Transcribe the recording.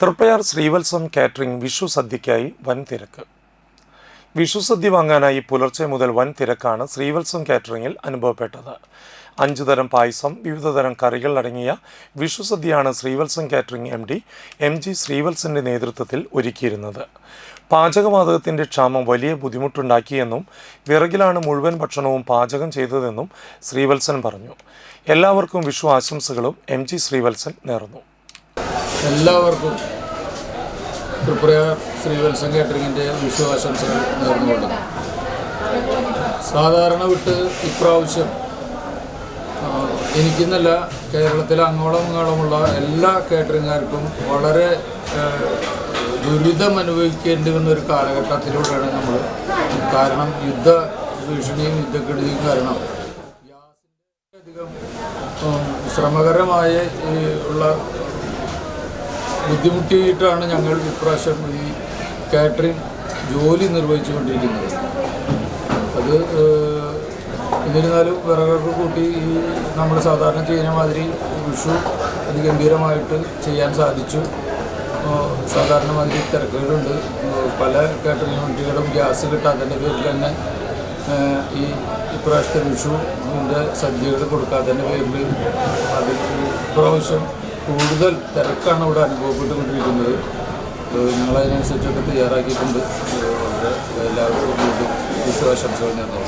Triprayar Sreevalsam catering Vishu സദ്യയ്ക്കായി വൻ തിരക്ക്. വിഷു സദ്യ വാങ്ങാനായി പുലർച്ചെ മുതൽ വൻ തിരക്കാണ് ശ്രീവത്സം കാറ്ററിംഗിൽ അനുഭവപ്പെട്ടത്. 5 തരം പായസം, വിവിധ തരം കറികൾ അടങ്ങിയ വിഷു സദ്യയാണ് ശ്രീവത്സം കാറ്ററിംഗ് MD MG ശ്രീവത്സന്റെ നേതൃത്വത്തിൽ ഒരുക്കിയിരുന്നത്. പാചകവാതകത്തിന്റെ ക്ഷാമം വലിയ ബുദ്ധിമുട്ടുണ്ടാക്കിയെന്നും വിറകിലാണ് മുഴുവൻ ഭക്ഷണവും പാചകം ചെയ്തതെന്നും ശ്രീവത്സൻ പറഞ്ഞു. എല്ലാവർക്കും വിഷു ആശംസകളും MG ശ്രീവത്സൻ നേർന്നു. എല്ലാവർക്കും തൃപ്പയാർ ശ്രീവത്സം കാറ്ററിംഗിൻ്റെ വിഷു ആശംസകൾ നേർന്നുകൊള്ളുന്നു. സാധാരണ വിട്ട് ഇപ്രാവശ്യം എനിക്കെന്നല്ല, കേരളത്തിലെ അങ്ങോളമുള്ള എല്ലാ കാറ്ററിംഗുകാർക്കും വളരെ ദുരിതം അനുഭവിക്കേണ്ടി വന്നൊരു കാലഘട്ടത്തിലൂടെയാണ് നമ്മൾ. കാരണം യുദ്ധ ഭീഷണിയും യുദ്ധക്കെടുതിയും കാരണം ഗ്യാസിൻ്റെ അധികം ശ്രമകരമായ ഉള്ള ബുദ്ധിമുട്ടിയിട്ടാണ് ഞങ്ങൾ ഇപ്രാവശ്യം ഈ കാറ്ററിംഗ് ജോലി നിർവഹിച്ചുകൊണ്ടിരിക്കുന്നത്. അത് എന്നിരുന്നാലും വിറകൊക്കെ കൂട്ടി ഈ നമ്മൾ സാധാരണ ചെയ്യുന്ന മാതിരി വിഷു അതിഗംഭീരമായിട്ട് ചെയ്യാൻ സാധിച്ചു. സാധാരണ മാതിരി തിരക്കുകളുണ്ട്. പല കാറ്ററിംഗ് യൂണിറ്റുകളും ഗ്യാസ് കിട്ടാത്തതിൻ്റെ പേരിൽ തന്നെ ഈ ഇപ്രാവശ്യത്തെ വിഷുവിൻ്റെ സദ്യകൾ കൊടുക്കാത്തതിൻ്റെ പേരിൽ അതിൽ ഇപ്രാവശ്യം കൂടുതൽ തിരക്കാണ് ഇവിടെ അനുഭവപ്പെട്ടുകൊണ്ടിരിക്കുന്നത്. ഞങ്ങളതിനനുസരിച്ചൊക്കെ തയ്യാറാക്കിയിട്ടുണ്ട്. എല്ലാവർക്കും വിഷു ആശംസകൾ നേർന്നു.